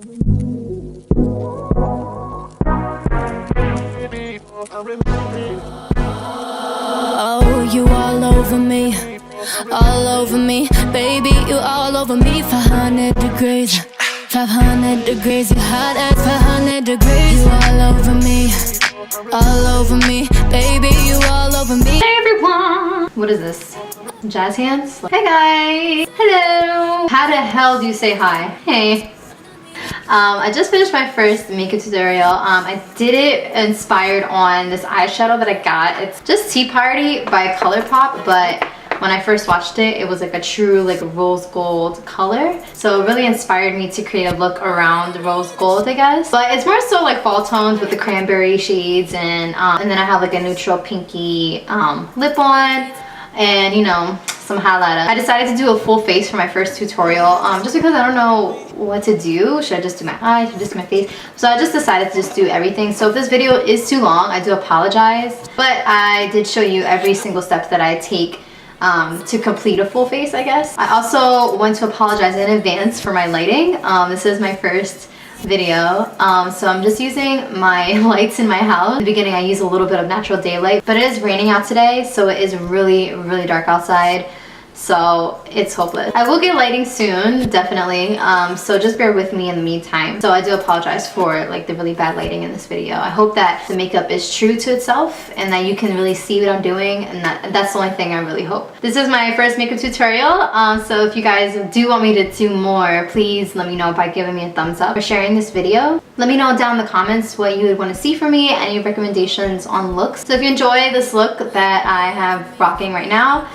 Oh, you all over me, baby, you all over me. 500 degrees, 500 degrees, you hot as 500 degrees. You all over me, baby, you all over me. Hey everyone! What is this? Jazz hands? Hey guys! Hello! How the hell do you say hi? Hey! I just finished my first makeup tutorial. I did it inspired on this eyeshadow that I got. It's just Tea Party by ColourPop, but when I first watched it, it was like a true like rose gold color. So it really inspired me to create a look around rose gold, I guess. But it's more so like fall tones with the cranberry shades, and then I have like a neutral pinky lip on, and you know, some highlighter. I decided to do a full face for my first tutorial just because I don't know what to do. Should I just do my eyes? Should I just do my face? So I just decided to just do everything. So if this video is too long, I do apologize. But I did show you every single step that I take to complete a full face, I guess. I also want to apologize in advance for my lighting. This is my first video, so I'm just using my lights in my house. In the beginning I use a little bit of natural daylight, but it is raining out today, so it is really dark outside, so it's hopeless. I will get lighting soon, definitely, so just bear with me in the meantime. So I do apologize for like the really bad lighting in this video. I hope that the makeup is true to itself and that you can really see what I'm doing, and that's the only thing I really hope. This is my first makeup tutorial, so if you guys do want me to do more, please let me know by giving me a thumbs up or sharing this video. Let me know down in the comments what you would want to see from me, any recommendations on looks. So if you enjoy this look that I have rocking right now,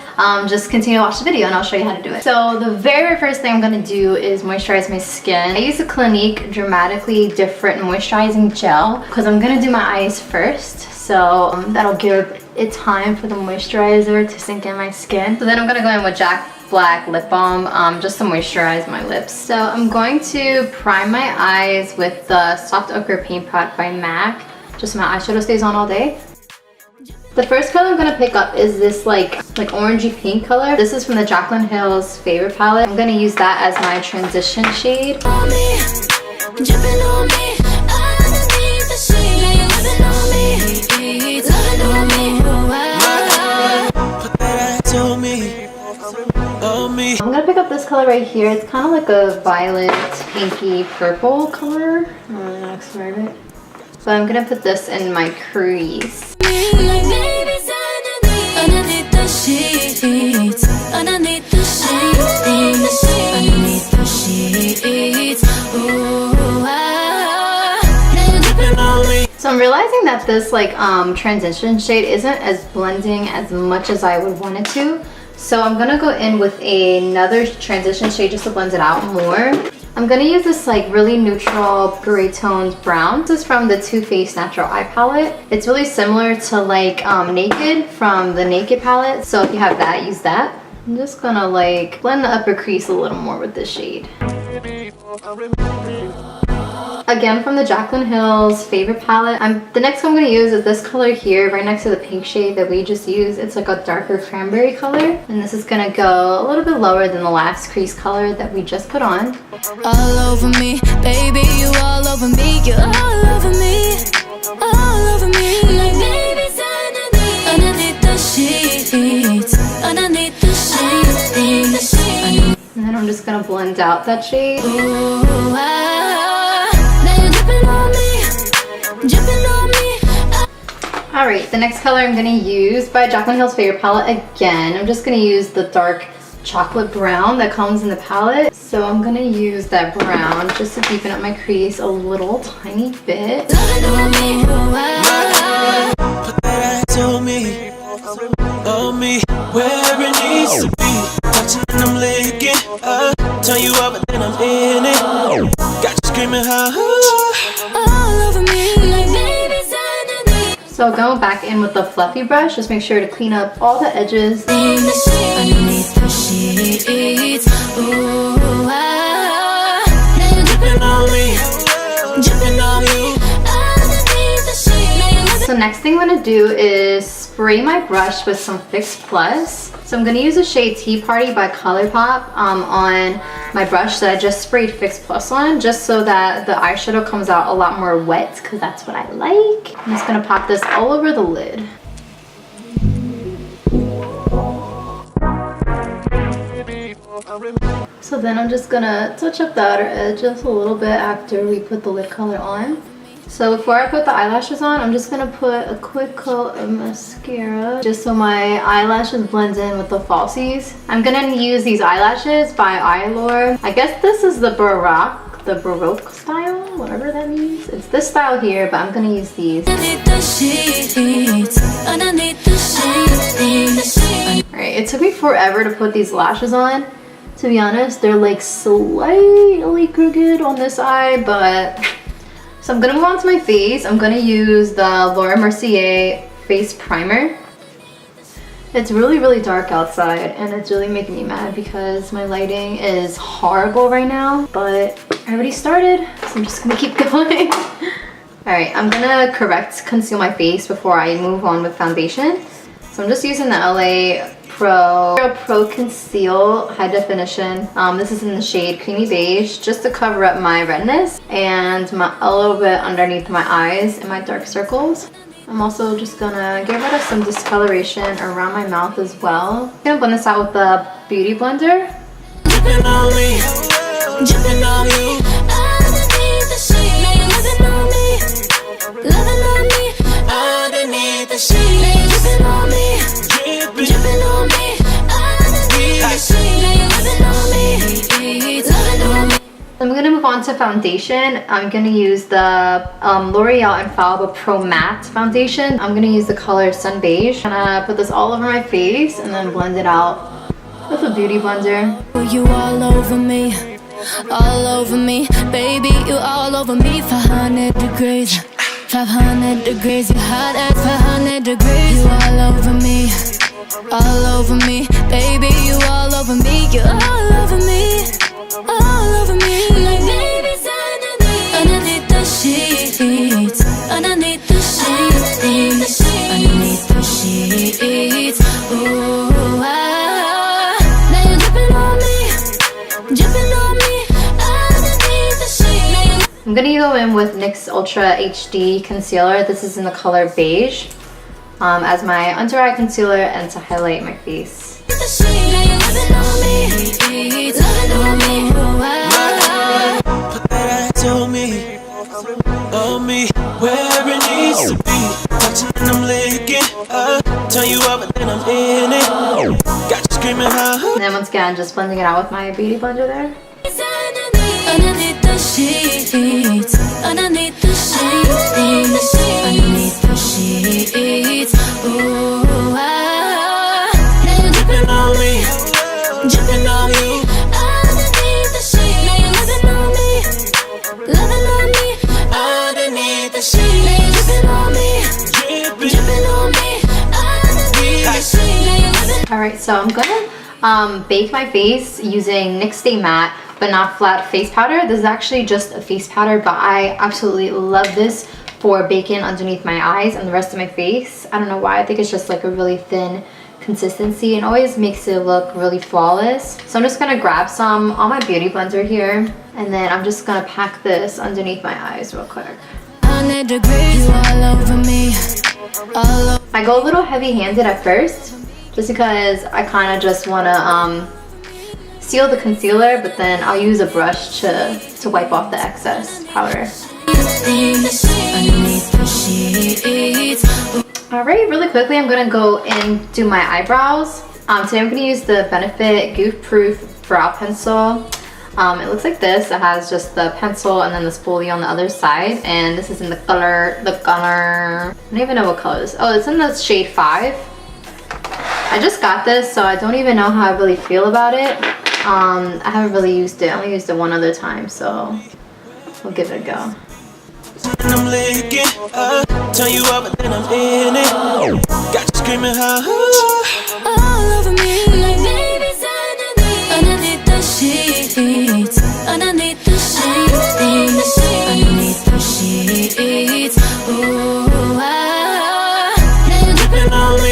just continue to watch the video and I'll show you how to do it. So the very first thing I'm going to do is moisturize my skin. I use a Clinique Dramatically Different Moisturizing Gel because I'm going to do my eyes first. So that'll give it time for the moisturizer to sink in my skin. So then I'm going to go in with Black lip balm just to moisturize my lips. So I'm going to prime my eyes with the Soft Ochre Paint Pot by MAC, just so my eyeshadow stays on all day. The first color I'm going to pick up is this like orangey pink color. This is from the Jaclyn Hill Favorites Palette. I'm going to use that as my transition shade. I'm going to pick up this color right here. It's kind of like a violet, pinky, purple color. I don't really know how to describe it. So I'm going to put this in my crease. So I'm realizing that this like transition shade isn't as blending as much as I would want it to. So I'm gonna go in with another transition shade just to blend it out more. I'm gonna use this like really neutral gray toned brown. This is from the Too Faced Natural Eye Palette. It's really similar to like Naked from the Naked palette. So if you have that, use that. I'm just gonna like blend the upper crease a little more with this shade. Again, from the Jaclyn Hill's Favorite Palette. The next one I'm going to use is this color here, right next to the pink shade that we just used. It's like a darker cranberry color. And this is going to go a little bit lower than the last crease color that we just put on. All over me, baby, you all over me, you all over me, all over me. Like babies underneath the sheets, underneath the sheets. And then I'm just going to blend out that shade. Ooh, Alright, the next color I'm going to use by Jaclyn Hill's Favorite Palette again. I'm just going to use the dark chocolate brown that comes in the palette. So I'm going to use that brown just to deepen up my crease a little tiny bit. Turn you up and then I'm in it. Got you screaming all over me like babies underneath. So going back in with the fluffy brush, just make sure to clean up all the edges. Underneath the sheets. Ooh, now you're dripping on me, dripping on you. underneath the sheets. So next thing I'm going to do is spray my brush with some Fix Plus. So I'm gonna use the shade Tea Party by ColourPop on my brush that I just sprayed Fix Plus on, just so that the eyeshadow comes out a lot more wet, because that's what I like. I'm just gonna pop this all over the lid. So then I'm just gonna touch up the outer edge just a little bit after we put the lip color on. So before I put the eyelashes on, I'm just gonna put a quick coat of mascara just so my eyelashes blend in with the falsies. I'm gonna use these eyelashes by Eyelure. I guess this is the Baroque style, whatever that means. It's this style here, but I'm gonna use these. Alright, it took me forever to put these lashes on. To be honest, they're like slightly crooked on this eye, but... So I'm gonna move on to my face. I'm gonna use the Laura Mercier face primer. It's really, really dark outside, and it's really making me mad because my lighting is horrible right now, but I already started, so I'm just gonna keep going. Alright, I'm gonna conceal my face before I move on with foundation. So I'm just using the LA Pro Conceal High Definition. This is in the shade Creamy Beige, just to cover up my redness and a little bit underneath my eyes and my dark circles. I'm also just gonna get rid of some discoloration around my mouth as well. I'm gonna blend this out with the Beauty Blender. Dripping on me, dripping on me. Underneath the sheet, now you're loving on me, loving on me. Underneath the sheet, dripping on me, dripping on me. Underneath the sheet, now you're loving on me, loving on me. I'm gonna move on to foundation. I'm gonna use the L'Oreal Infallible Pro Matte foundation. I'm gonna use the color Sun Beige. I'm gonna put this all over my face and then blend it out with a beauty blender. You all over me, baby, you all over me. 500 degrees, 500 degrees, you hot at 500 degrees. You all over me, baby, you all over me, you all over me, all over me. Like babies underneath the sheets, underneath the sheets, underneath the sheets. Ooh, now you're dripping on me, underneath the sheets. I'm gonna go in with NYX Ultra HD Concealer. This is in the color Beige, as my under eye concealer and to highlight my face. Where it needs to be, touching and I'm licking. Turn you up and then I'm in it. Got you screaming, huh? And then once again, just blending it out with my beauty blender there. Underneath the sheets, underneath the sheets, underneath the sheets. Ooh, now you're dripping on me, dripping on you. Underneath the sheets, now you're loving on me, loving on me. Underneath the sheets, now you're dripping on me, dripping on me. Underneath the sheets, now you're loving. Alright, so I'm gonna bake my face using NYX Stay Matte but not flat face powder. This is actually just a face powder, but I absolutely love this for baking underneath my eyes and the rest of my face. I don't know why, I think it's just like a really thin consistency and always makes it look really flawless. So I'm just gonna grab some on my beauty blender here, and then I'm just gonna pack this underneath my eyes real quick. 100 degrees, you all over me, all over. I go a little heavy-handed at first, just because I kind of just wanna seal the concealer, but then I'll use a brush to wipe off the excess powder. Alright, really quickly I'm gonna go and do my eyebrows. Today I'm gonna use the Benefit Goof Proof Brow Pencil. It looks like this. It has just the pencil and then the spoolie on the other side, and this is in the color, I don't even know what color this is. Oh, it's in the shade 5. I just got this, so I don't even know how I really feel about it. I haven't really used it. I only used it one other time, so we'll give it a go. I'm licking, turn you up and then I'm in it. Got you screaming, huh? All over me, like babies underneath the sheets, underneath the sheets, underneath the sheets. Ooh, now you're dripping on me.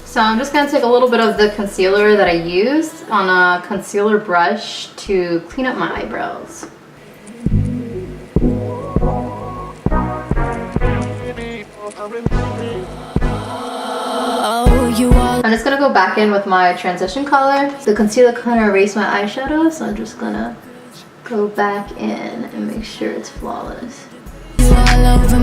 So I'm just going to take a little bit of the concealer that I used on a concealer brush to clean up my eyebrows. I'm just going to go back in with my transition color. The concealer kind of erased my eyeshadow, so I'm just going to go back in and make sure it's flawless. You all over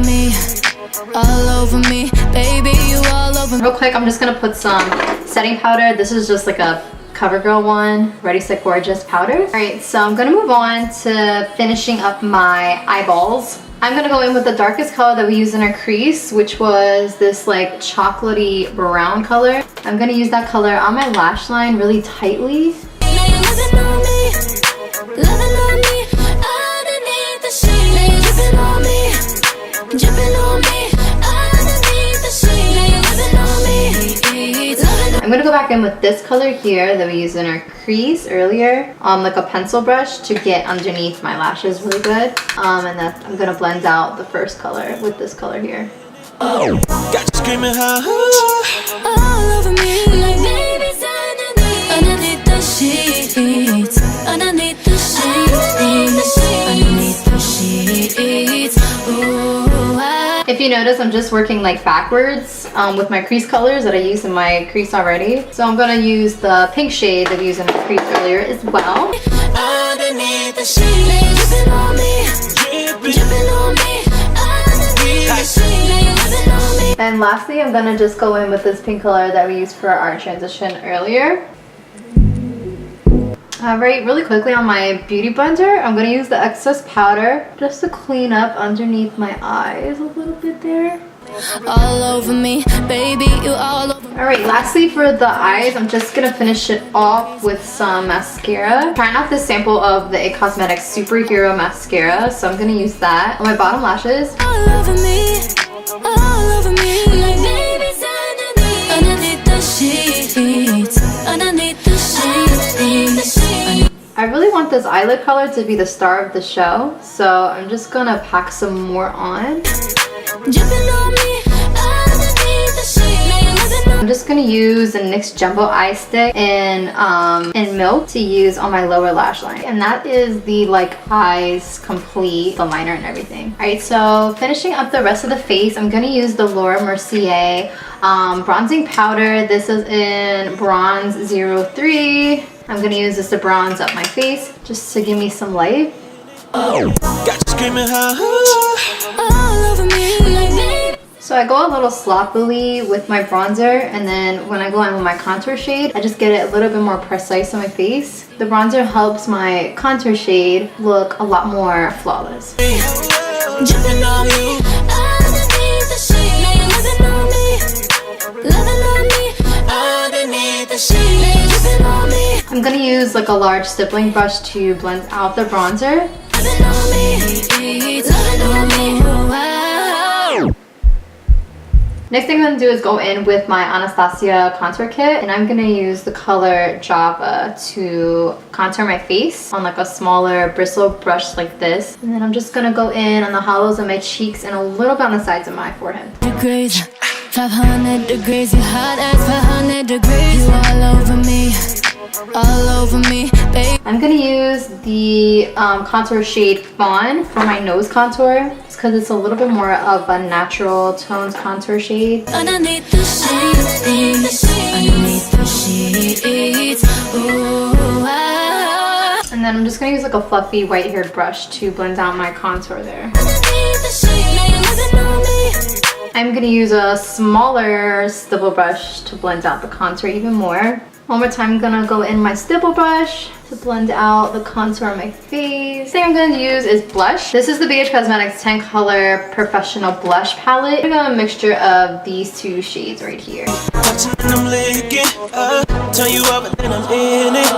me, baby, you all over me. Real quick, I'm just gonna put some setting powder. This is just like a CoverGirl one, Ready Set Gorgeous powder. All right, so I'm gonna move on to finishing up my eyeballs. I'm gonna go in with the darkest color that we used in our crease, which was this like chocolatey brown color. I'm gonna use that color on my lash line really tightly. I'm gonna go back in with this color here that we used in our crease earlier, like a pencil brush to get underneath my lashes really good. And then I'm gonna blend out the first color with this color here. Got you screaming all over me like babies underneath the sheets, underneath the sheets, underneath the sheets. If you notice, I'm just working like backwards with my crease colors that I used in my crease already. So I'm gonna use the pink shade that we used in our crease earlier as well. underneath the sheets, dripping on me, dripping on me, underneath the sheets. And lastly, I'm gonna just go in with this pink color that we used for our transition earlier. Alright, really quickly on my beauty blender, I'm gonna use the excess powder just to clean up underneath my eyes a little bit there. All over me, baby, you all over me. Alright, lastly for the eyes, I'm just gonna finish it off with some mascara. Trying out this sample of the IT Cosmetics Superhero Mascara, so I'm gonna use that on my bottom lashes. All over me, like babies underneath the sheets, underneath the sheets. I really want this eyelid color to be the star of the show, so I'm just gonna pack some more on. I'm just gonna use the NYX Jumbo Eye Stick in Milk to use on my lower lash line. And that is the like eyes complete, the liner and everything. Alright, so finishing up the rest of the face, I'm gonna use the Laura Mercier bronzing powder. This is in Bronze 03. I'm gonna use this to bronze up my face just to give me some light. Got you screaming all over me like baby. So I go a little sloppily with my bronzer, and then when I go in with my contour shade, I just get it a little bit more precise on my face. The bronzer helps my contour shade look a lot more flawless. dripping on you. Underneath the sheets, loving on me, loving on me, underneath the sheets, dripping on me. I'm gonna use like a large stippling brush to blend out the bronzer. Loving on me, loving on me, wow. Next thing I'm gonna do is go in with my Anastasia contour kit, and I'm gonna use the color Java to contour my face on like a smaller bristle brush like this. And then I'm just gonna go in on the hollows of my cheeks and a little bit on the sides of my forehead. Degrees, 500 degrees, you hot as 500 degrees. You all over me, baby. I'm gonna use the contour shade Fawn for my nose contour, just because it's a little bit more of a natural toned contour shade. Underneath the sheets, underneath the sheets, ooh, ah. And then I'm just gonna use like a fluffy white haired brush to blend out my contour there. Underneath the sheets, loving on me. I'm gonna use a smaller stipple brush to blend out the contour even more. One more time, I'm gonna go in my stipple brush to blend out the contour on my face. The thing I'm gonna use is blush. This is the Beige Cosmetics 10 color professional blush palette. I'm gonna a mixture of these two shades right here. Touching and I'm licking, turn you up and then I'm in it.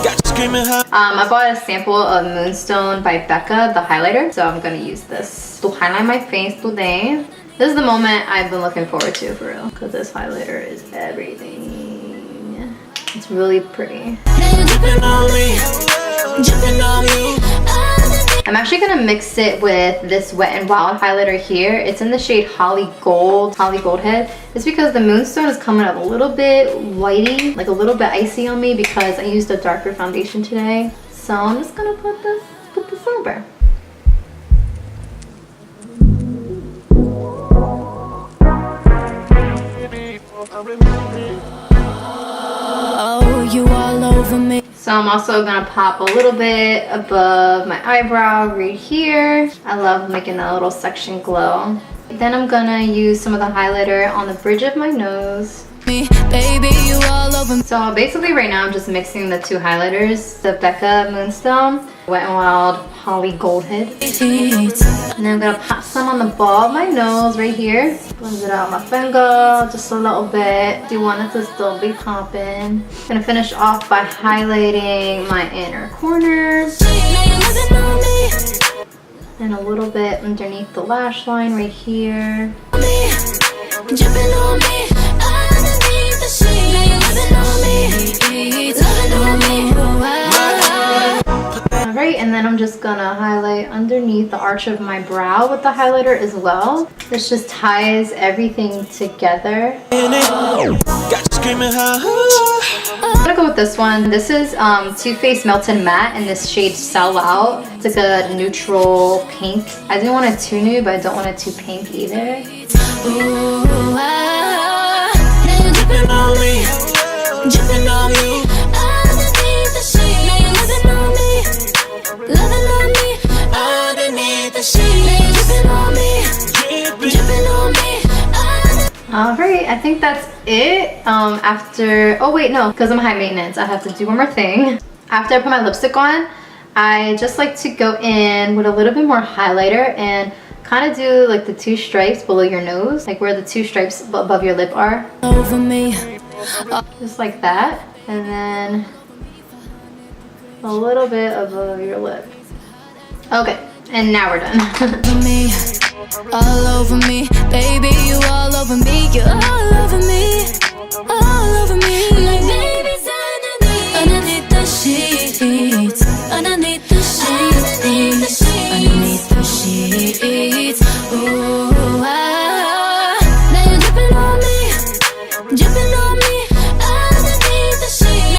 Got you screaming I bought a sample of Moonstone by Becca, the highlighter. So I'm gonna use this to highlight my face today. This is the moment I've been looking forward to for real, because this highlighter is everything. It's really pretty. dripping on me, dripping on you. I'm actually gonna mix it with this Wet n Wild highlighter here. It's in the shade Holly Goldhead. It's because the Moonstone is coming up a little bit whitey, like a little bit icy on me because I used a darker foundation today. So I'm just gonna put this over. Oh, you all over me. So I'm also gonna pop a little bit above my eyebrow right here. I love making that little section glow. Then I'm gonna use some of the highlighter on the bridge of my nose. Baby, you all over me. So basically right now I'm just mixing the two highlighters, the Becca Moonstone, Wet n Wild Holly Goldhead. And then I'm gonna pop some on the ball of my nose right here. Blend it out my finger just a little bit. Do you want it to still be popping? Gonna finish off by highlighting my inner corners. And a little bit underneath the lash line right here. Alright, and then I'm just gonna highlight underneath the arch of my brow with the highlighter as well. This just ties everything together. I'm gonna go with this one. This is Too Faced Melted Matte in this shade Sell Out. It's like a neutral pink. I didn't want it too nude, but I don't want it too pink either. Dripping on me. Underneath the sheet. Now you're loving on me. Loving on me. Underneath the sheet. Dripping on me. Dripping on me. Alright, I think that's it. Oh wait, no, because I'm high maintenance. I have to do one more thing. After I put my lipstick on, I just like to go in with a little bit more highlighter and kind of do like the two stripes below your nose, like where the two stripes above your lip are. Over me. Just like that, and then a little bit above your lip. Okay, and now we're done. All over me, baby, you all over me, you all